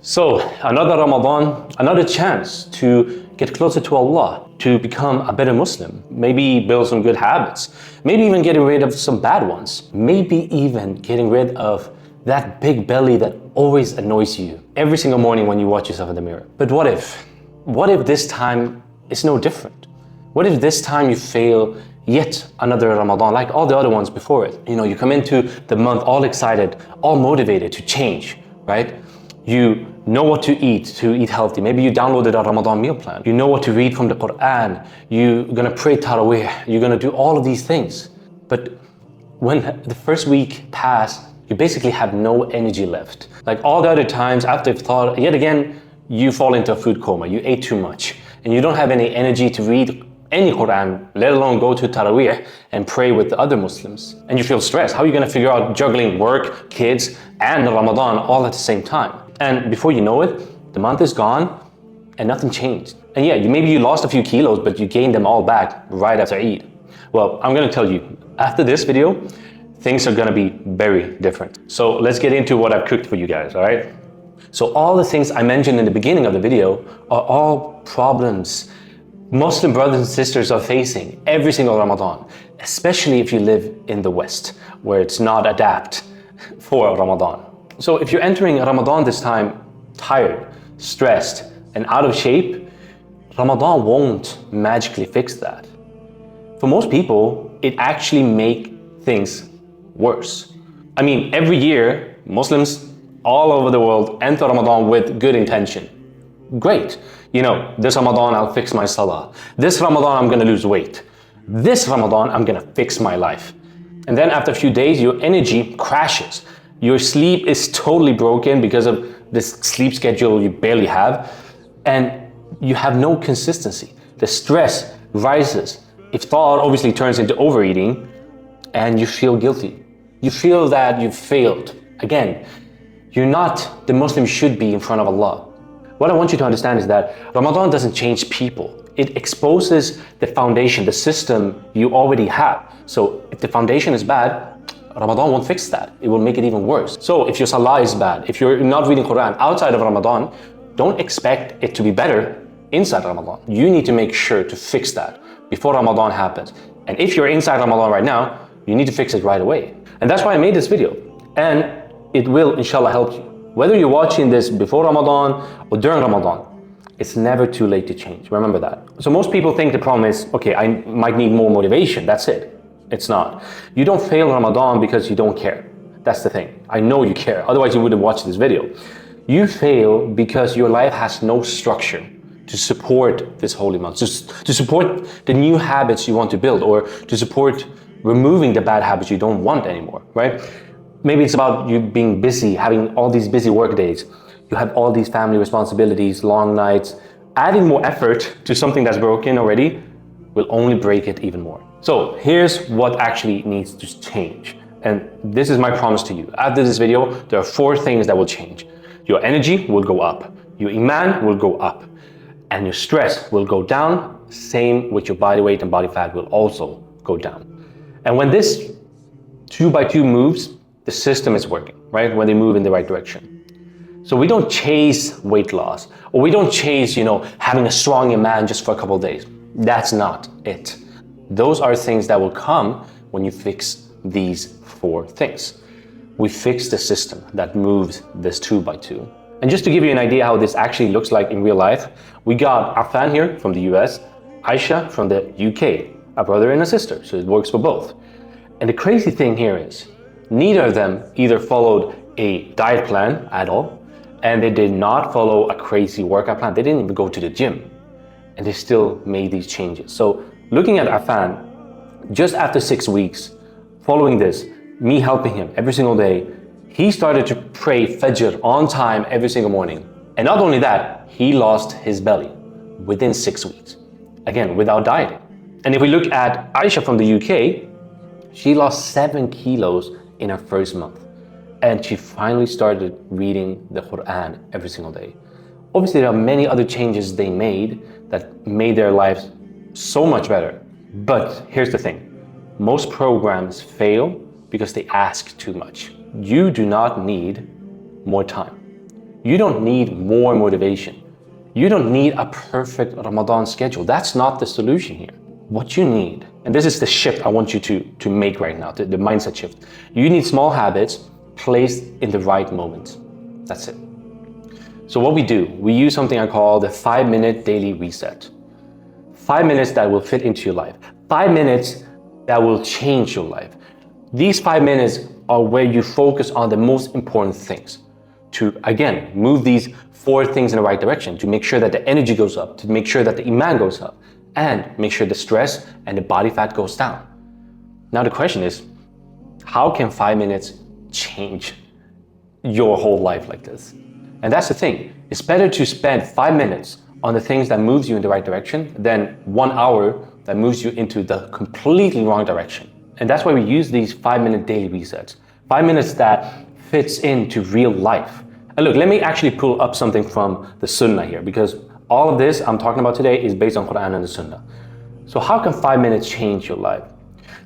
So another Ramadan, another chance to get closer to Allah, to become a better Muslim, maybe build some good habits, maybe even getting rid of some bad ones, maybe even getting rid of that big belly that always annoys you every single morning when you watch yourself in the mirror. But what if this time is no different? What if this time you fail yet another Ramadan like all the other ones before it? You know, you come into the month all excited, all motivated to change, right? You know what to eat healthy. Maybe you downloaded a Ramadan meal plan. You know what to read from the Quran. You're gonna pray Taraweeh. You're gonna do all of these things. But when the first week passed, you basically have no energy left. Like all the other times after iftar, yet again, you fall into a food coma. You ate too much and you don't have any energy to read any Quran, let alone go to Taraweeh and pray with the other Muslims. And you feel stressed. How are you gonna figure out juggling work, kids, and Ramadan all at the same time? And before you know it, the month is gone and nothing changed. And yeah, maybe you lost a few kilos, but you gained them all back right after Eid. Well, I'm gonna tell you, after this video, things are gonna be very different. So let's get into what I've cooked for you guys, all right? So all the things I mentioned in the beginning of the video are all problems Muslim brothers and sisters are facing every single Ramadan, especially if you live in the West, where it's not adapt for Ramadan. So if you're entering Ramadan this time tired, stressed, and out of shape, Ramadan won't magically fix that. For most people, it actually makes things worse. I mean, every year, Muslims all over the world enter Ramadan with good intention. Great. You know, this Ramadan, I'll fix my salah. This Ramadan, I'm gonna lose weight. This Ramadan, I'm gonna fix my life. And then after a few days, your energy crashes. Your sleep is totally broken because of this sleep schedule you barely have. And you have no consistency. The stress rises. Iftar obviously turns into overeating and you feel guilty. You feel that you've failed. Again, you're not the Muslim you should be in front of Allah. What I want you to understand is that Ramadan doesn't change people. It exposes the foundation, the system you already have. So if the foundation is bad, Ramadan won't fix that. It will make it even worse. So if your salah is bad, if you're not reading Quran outside of Ramadan, don't expect it to be better inside Ramadan. You need to make sure to fix that before Ramadan happens. And if you're inside Ramadan right now, you need to fix it right away. And that's why I made this video. And it will, inshallah, help you. Whether you're watching this before Ramadan or during Ramadan, it's never too late to change. Remember that. So most people think the problem is, okay, I might need more motivation. That's it. It's not. You don't fail Ramadan because you don't care. That's the thing. I know you care. Otherwise, you wouldn't watch this video. You fail because your life has no structure to support this holy month, to support the new habits you want to build, or to support removing the bad habits you don't want anymore, right? Maybe it's about you being busy, having all these busy work days. You have all these family responsibilities, long nights. Adding more effort to something that's broken already will only break it even more. So here's what actually needs to change. And this is my promise to you. After this video, there are 4 things that will change. Your energy will go up. Your Iman will go up. And your stress will go down. Same with your body weight and body fat will also go down. And when this 2 by 2 moves, the system is working, right? When they move in the right direction. So we don't chase weight loss, or we don't chase, having a strong Iman just for a couple of days. That's not it. Those are things that will come when you fix these 4 things. We fix the system that moves this 2 by 2. And just to give you an idea how this actually looks like in real life, we got Afan here from the US, Aisha from the UK, a brother and a sister, so it works for both. And the crazy thing here is, neither of them either followed a diet plan at all, and they did not follow a crazy workout plan. They didn't even go to the gym, and they still made these changes. So looking at Afan, just after 6 weeks, following this, me helping him every single day, he started to pray Fajr on time every single morning. And not only that, he lost his belly within 6 weeks. Again, without dieting. And if we look at Aisha from the UK, she lost 7 kilos in her first month. And she finally started reading the Quran every single day. Obviously, there are many other changes they made that made their lives so much better. But here's the thing. Most programs fail because they ask too much. You do not need more time. You don't need more motivation. You don't need a perfect Ramadan schedule. That's not the solution here. What you need, and this is the shift I want you to make right now, the mindset shift. You need small habits placed in the right moment. That's it. So what we do, we use something I call the 5-minute daily reset. 5 minutes that will fit into your life. 5 minutes that will change your life. These 5 minutes are where you focus on the most important things to, again, move these 4 things in the right direction, to make sure that the energy goes up, to make sure that the Iman goes up, and make sure the stress and the body fat goes down. Now the question is, how can 5 minutes change your whole life like this? And that's the thing. It's better to spend 5 minutes on the things that moves you in the right direction than 1 hour that moves you into the completely wrong direction. And that's why we use these 5-minute daily resets. 5 minutes that fits into real life. And look, let me actually pull up something from the Sunnah here, because all of this I'm talking about today is based on Quran and the Sunnah. So how can 5 minutes change your life?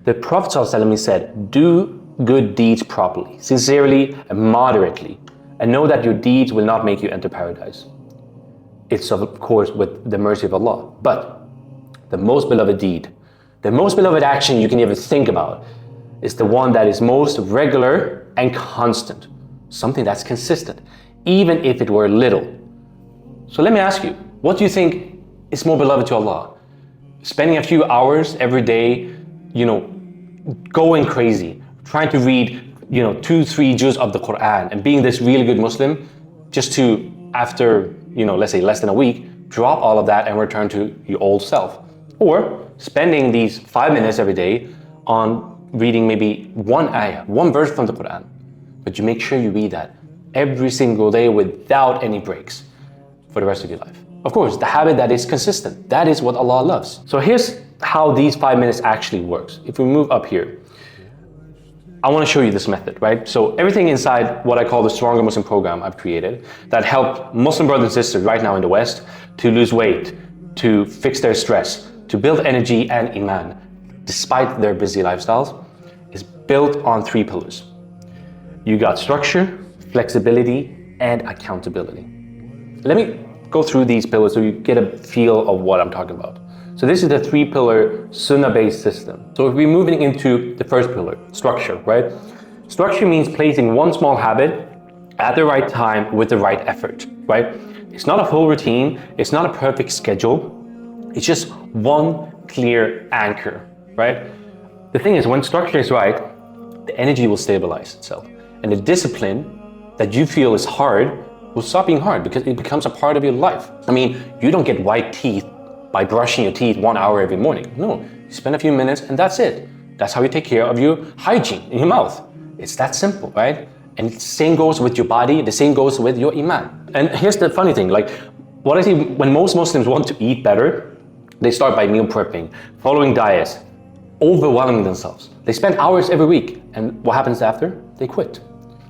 The Prophet ﷺ said, do good deeds properly, sincerely and moderately, and know that your deeds will not make you enter paradise. It's of course with the mercy of Allah. But the most beloved deed, the most beloved action you can ever think about is the one that is most regular and constant. Something that's consistent, even if it were little. So let me ask you, what do you think is more beloved to Allah? Spending a few hours every day, going crazy, trying to read, 2-3 juz of the Quran and being this really good Muslim, just to, after, let's say less than a week, drop all of that and return to your old self. Or spending these 5 minutes every day on reading maybe one ayah, one verse from the Quran. But you make sure you read that every single day without any breaks for the rest of your life. Of course, the habit that is consistent, that is what Allah loves. So here's how these 5 minutes actually works. If we move up here, I want to show you this method, right? So everything inside what I call the Stronger Muslim program I've created that help Muslim brothers and sisters right now in the West to lose weight, to fix their stress, to build energy and Iman, despite their busy lifestyles, is built on 3 pillars. You got structure, flexibility, and accountability. Let me go through these pillars so you get a feel of what I'm talking about. So this is the 3-pillar Sunnah-based system. So if we're moving into the first pillar, structure, right? Structure means placing one small habit at the right time with the right effort, right? It's not a full routine, it's not a perfect schedule, it's just one clear anchor, right? The thing is, when structure is right, the energy will stabilize itself. And the discipline that you feel is hard will stop being hard because it becomes a part of your life. I mean, you don't get white teeth by brushing your teeth 1 hour every morning. No, you spend a few minutes and that's it. That's how you take care of your hygiene in your mouth. It's that simple, right? And the same goes with your body, the same goes with your Iman. And here's the funny thing, like what I see when most Muslims want to eat better, they start by meal prepping, following diets, overwhelming themselves. They spend hours every week, and what happens after? They quit.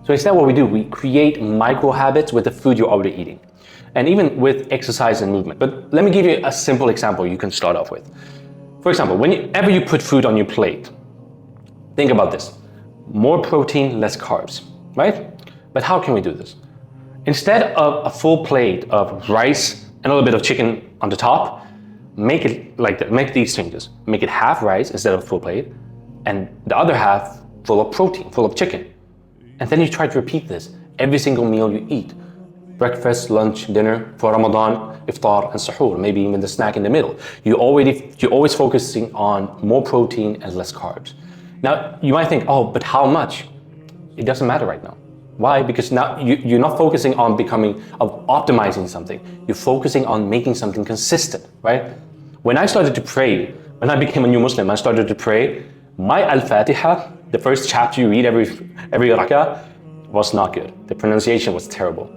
So instead what we do, we create micro habits with the food you're already eating. And even with exercise and movement. But let me give you a simple example you can start off with. For example, whenever you put food on your plate, think about this. More protein, less carbs, right? But how can we do this? Instead of a full plate of rice and a little bit of chicken on the top, make it like that. Make these changes. Make it half rice instead of a full plate, and the other half full of protein, full of chicken. And then you try to repeat this every single meal you eat. Breakfast, lunch, dinner, for Ramadan, iftar and suhoor, maybe even the snack in the middle. You're always focusing on more protein and less carbs. Now, you might think, oh, but how much? It doesn't matter right now. Why? Because now you're not focusing on optimizing something. You're focusing on making something consistent, right? When I started to pray, when I became a new Muslim, I started to pray, my Al-Fatiha, the first chapter you read every rak'ah, was not good. The pronunciation was terrible.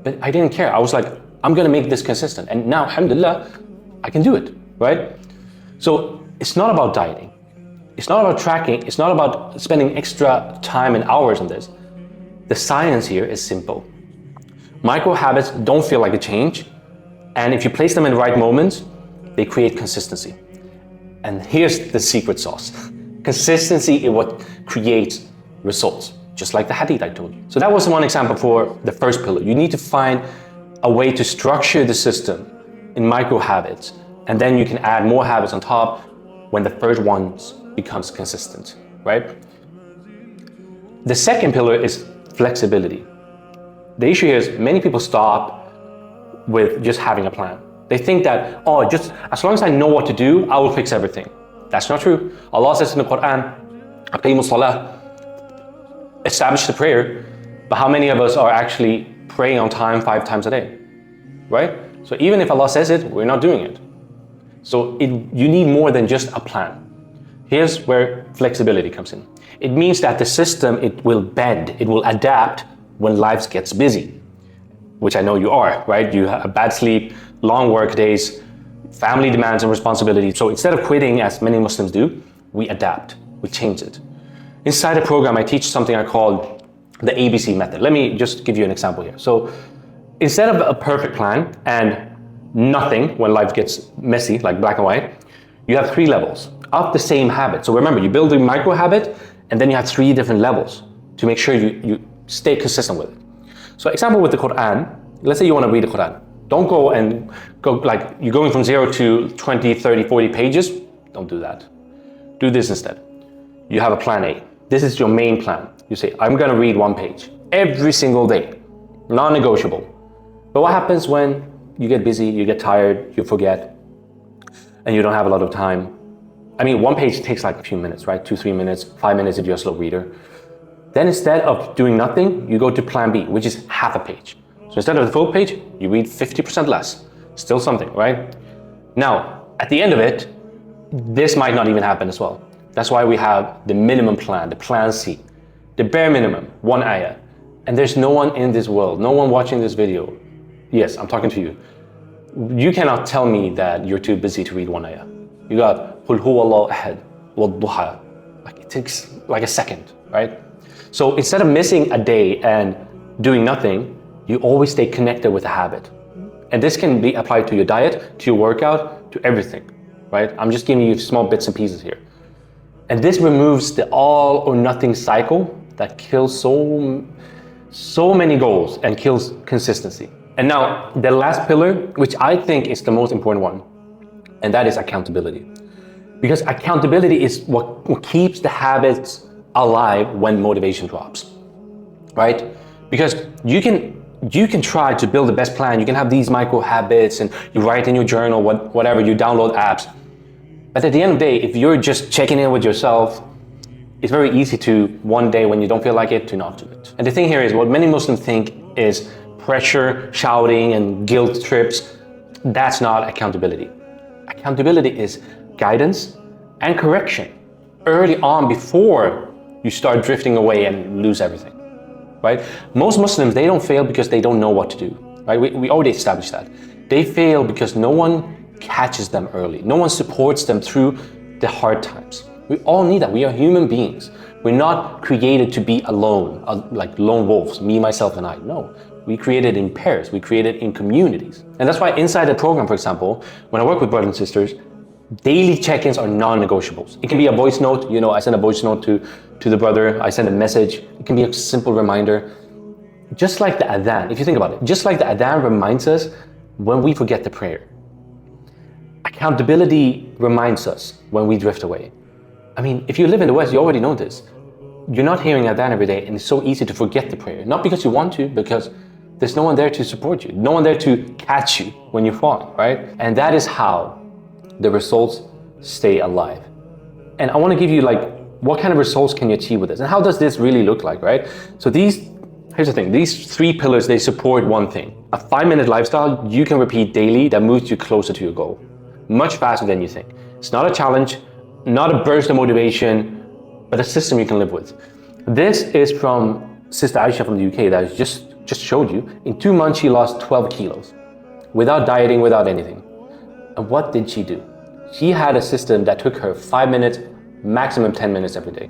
But I didn't care. I was like, I'm gonna make this consistent. And now, alhamdulillah, I can do it, right? So it's not about dieting. It's not about tracking. It's not about spending extra time and hours on this. The science here is simple. Micro habits don't feel like a change. And if you place them in the right moments, they create consistency. And here's the secret sauce. Consistency is what creates results. just like the hadith I told you. So that was one example for the first pillar. You need to find a way to structure the system in micro habits, and then you can add more habits on top when the first one becomes consistent, right? The second pillar is flexibility. The issue here is many people stop with just having a plan. They think that, oh, just as long as I know what to do, I will fix everything. That's not true. Allah says in the Quran, "Aqimus salah," establish the prayer, but how many of us are actually praying on time 5 times a day, right? So even if Allah says it, we're not doing it. So you need more than just a plan. Here's where flexibility comes in. It means that the system, it will bend, it will adapt when life gets busy, which I know you are, right? You have bad sleep, long work days, family demands and responsibilities. So instead of quitting, as many Muslims do, we adapt, we change it. Inside the program, I teach something I call the ABC method. Let me just give you an example here. So instead of a perfect plan and nothing when life gets messy, like black and white, you have 3 levels of the same habit. So remember, you build a micro habit, and then you have 3 different levels to make sure you stay consistent with it. So example with the Quran, let's say you want to read the Quran. Don't go like you're going from 0 to 20, 30, 40 pages. Don't do that. Do this instead. You have a plan A. This is your main plan. You say, I'm going to read 1 page every single day, non-negotiable. But what happens when you get busy, you get tired, you forget, and you don't have a lot of time? I mean, 1 page takes like a few minutes, right? 2, 3 minutes, 5 minutes if you're a slow reader. Then instead of doing nothing, you go to plan B, which is half a page. So instead of the full page, you read 50% less. Still something, right? Now, at the end of it, this might not even happen as well. That's why we have the minimum plan, the plan C, the bare minimum, 1 ayah. And there's no one in this world, no one watching this video. Yes, I'm talking to you. You cannot tell me that you're too busy to read 1 ayah. You got قُلْ هُوَ اللَّهُ أَحَدٌ وَالضُّحَى. Like it takes like a second, right? So instead of missing a day and doing nothing, you always stay connected with a habit. And this can be applied to your diet, to your workout, to everything, right? I'm just giving you small bits and pieces here. And this removes the all or nothing cycle that kills so many goals and kills consistency. And now the last pillar, which I think is the most important one, and that is accountability. Because accountability is what keeps the habits alive when motivation drops, right? Because you can try to build the best plan, you can have these micro habits and you write in your journal, whatever, you download apps. But at the end of the day, if you're just checking in with yourself, it's very easy to, one day when you don't feel like it, to not do it. And the thing here is, what many Muslims think is pressure, shouting, and guilt trips. That's not accountability. Accountability is guidance and correction early on before you start drifting away and lose everything, right? Most Muslims, they don't fail because they don't know what to do, right? We already established that. They fail because no one catches them early. No one supports them through the hard times. We all need that. We are human beings. We're not created to be alone, like lone wolves, me, myself, and I. No, we created in pairs. We created in communities. And that's why inside the program, for example, when I work with brothers and sisters, daily check-ins are non-negotiables. It can be a voice note. You know, I send a voice note to the brother. I send a message. It can be a simple reminder. Just like the adhan, if you think about it, just like the adhan reminds us when we forget the prayer. Accountability reminds us when we drift away. I mean, if you live in the West, you already know this. You're not hearing adhan every day, and it's so easy to forget the prayer. Not because you want to, because there's no one there to support you. No one there to catch you when you're falling, right? And that is how the results stay alive. And I want to give you like, what kind of results can you achieve with this? And how does this really look like, right? So here's the thing, these 3 pillars, they support one thing. A 5-minute lifestyle you can repeat daily that moves you closer to your goal. Much faster than you think. It's not a challenge, not a burst of motivation, but a system you can live with. This is from Sister Aisha from the UK that I just showed you. In 2 months, she lost 12 kilos without dieting, without anything. And what did she do? She had a system that took her 5 minutes, maximum 10 minutes every day.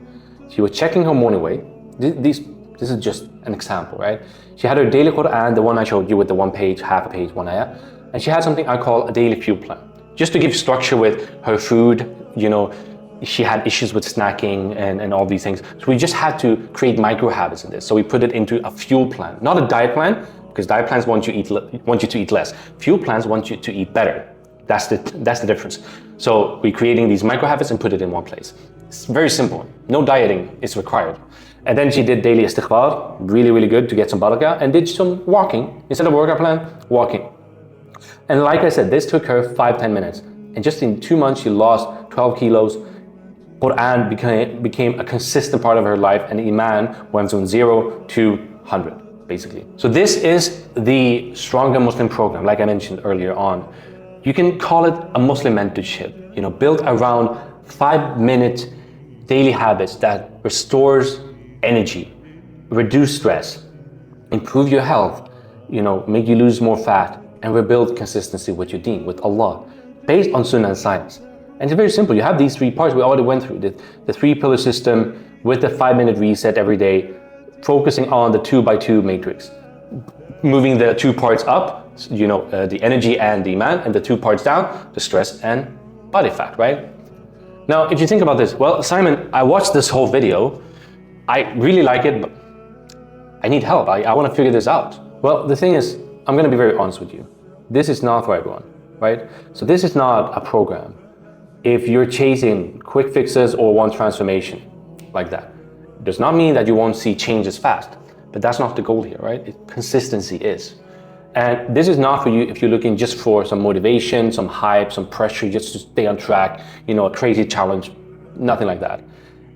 She was checking her morning weight. This is just an example, right? She had her daily Quran, the one I showed you with the 1 page, half a page, 1 ayah. And she had something I call a daily fuel plan. Just to give structure with her food, you know, she had issues with snacking and all these things. So we just had to create micro habits in this. So we put it into a fuel plan, not a diet plan, because diet plans want you to eat less. Fuel plans want you to eat better. That's the difference. So we're creating these micro habits and put it in one place. It's very simple. No dieting is required. And then she did daily istighfar, really, really good to get some barakah, and did some walking. Instead of a workout plan, walking. And like I said, this took her 5-10 minutes. And just in 2 months, she lost 12 kilos. Quran became a consistent part of her life, and Iman went from 0 to 100, basically. So this is the Stronger Muslim program, like I mentioned earlier on. You can call it a Muslim mentorship, built around 5-minute daily habits that restores energy, reduce stress, improve your health, make you lose more fat, and rebuild consistency with your deen, with Allah, based on Sunnah and science. And it's very simple. You have these 3 parts we already went through, the 3-pillar system with the 5-minute reset every day, focusing on the 2x2 matrix, moving the 2 parts up, the energy and the Iman, and the 2 parts down, the stress and body fat, right? Now, if you think about this, well, Simon, I watched this whole video. I really like it, but I need help. I want to figure this out. Well, the thing is, I'm going to be very honest with you. This is not for everyone, right? So this is not a program. If you're chasing quick fixes or one transformation like that, it does not mean that you won't see changes fast, but that's not the goal here, right? Consistency is. And this is not for you if you're looking just for some motivation, some hype, some pressure, just to stay on track, a crazy challenge, nothing like that.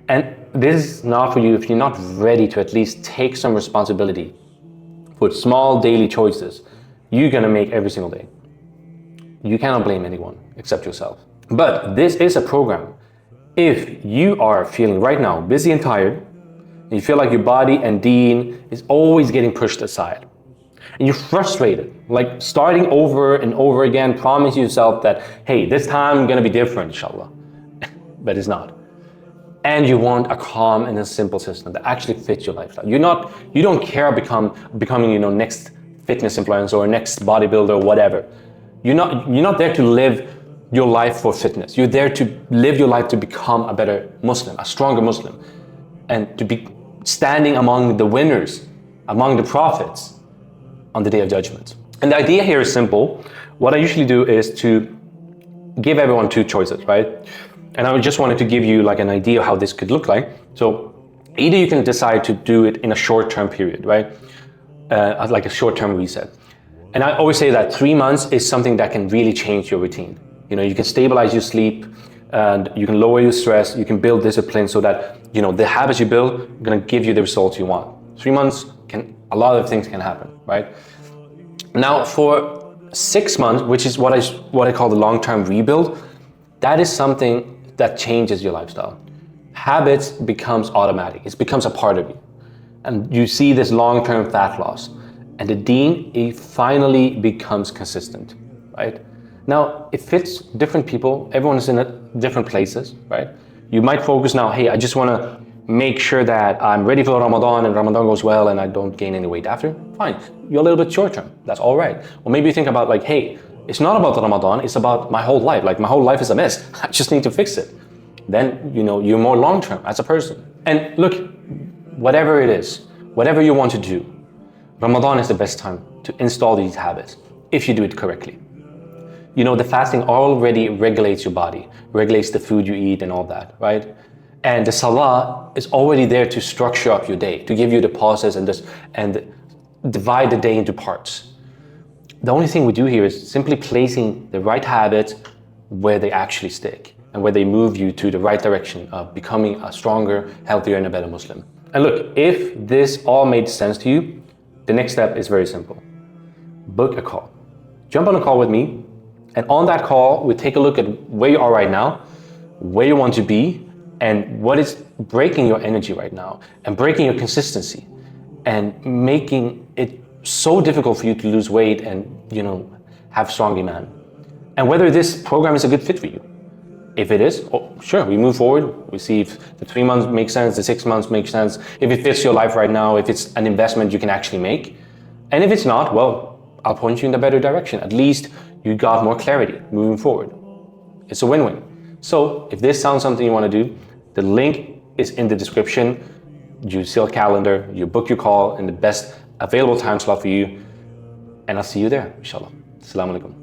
And this is not for you if you're not ready to at least take some responsibility for small daily choices you're gonna make every single day. You cannot blame anyone except yourself. But this is a program. If you are feeling right now busy and tired, and you feel like your body and deen is always getting pushed aside, and you're frustrated, like starting over and over again, promise yourself that, hey, this time I'm gonna be different, inshallah. But it's not. And you want a calm and a simple system that actually fits your lifestyle. You don't care becoming next fitness influencer or next bodybuilder or whatever. You're not there to live your life for fitness. You're there to live your life to become a better Muslim, a stronger Muslim, and to be standing among the winners, among the prophets on the Day of Judgment. And the idea here is simple. What I usually do is to give everyone 2 choices, right? And I just wanted to give you like an idea of how this could look like. So either you can decide to do it in a short-term period, right? Like a short-term reset. And I always say that 3 months is something that can really change your routine. You can stabilize your sleep, and you can lower your stress, you can build discipline so that, the habits you build are gonna give you the results you want. 3 months, a lot of things can happen, right? Now for 6 months, which is what I call the long-term rebuild, that is something that changes your lifestyle. Habits becomes automatic. It becomes a part of you. And you see this long-term fat loss. And the deen, it finally becomes consistent, right? Now, it fits different people. Everyone is in different places, right? You might focus now, hey, I just want to make sure that I'm ready for Ramadan and Ramadan goes well and I don't gain any weight after. Fine, you're a little bit short-term. That's all right. Or maybe you think about like, hey, it's not about Ramadan, it's about my whole life. Like my whole life is a mess. I just need to fix it. Then, you're more long-term as a person. And look, whatever it is, whatever you want to do, Ramadan is the best time to install these habits if you do it correctly. The fasting already regulates your body, regulates the food you eat and all that, right? And the salah is already there to structure up your day, to give you the pauses and divide the day into parts. The only thing we do here is simply placing the right habits where they actually stick and where they move you to the right direction of becoming a stronger, healthier, and a better Muslim. And look, if this all made sense to you, the next step is very simple. Book a call. Jump on a call with me, and on that call, we take a look at where you are right now, where you want to be, and what is breaking your energy right now, and breaking your consistency, and making it so difficult for you to lose weight and, have strong Iman. And whether this program is a good fit for you. If it is, sure, we move forward. We see if the 3 months make sense, the 6 months make sense, if it fits your life right now, if it's an investment you can actually make. And if it's not, well, I'll point you in the better direction. At least you got more clarity moving forward. It's a win-win. So if this sounds something you want to do, the link is in the description. You see a calendar, you book your call in the best available time slot for you, and I'll see you there, inshallah. Assalamu alaikum.